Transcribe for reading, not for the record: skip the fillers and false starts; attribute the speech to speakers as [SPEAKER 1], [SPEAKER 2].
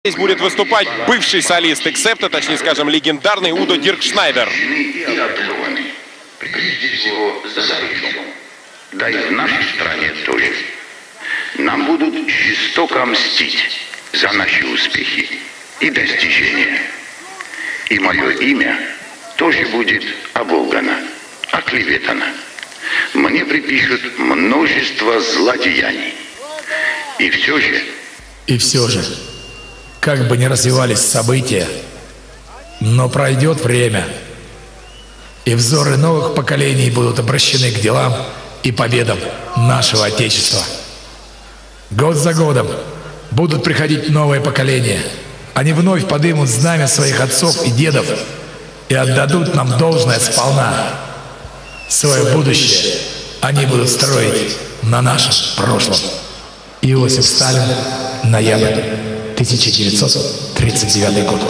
[SPEAKER 1] Здесь будет выступать бывший солист Эксепта, точнее скажем, легендарный Удо Диркшнайдер.
[SPEAKER 2] Прежде всего, за рубежом. Да и в нашей стране тоже. Нам будут жестоко мстить за наши успехи и достижения. И мое имя тоже будет оболгано, оклеветано. Мне припишут множество злодеяний. И все же,
[SPEAKER 3] как бы ни развивались события, но пройдет время, и взоры новых поколений будут обращены к делам и победам нашего Отечества. Год за годом будут приходить новые поколения. Они вновь подымут знамя своих отцов и дедов и отдадут нам должное сполна. Свое будущее они будут строить на нашем прошлом. Иосиф Сталин, ноябрь 1939 год.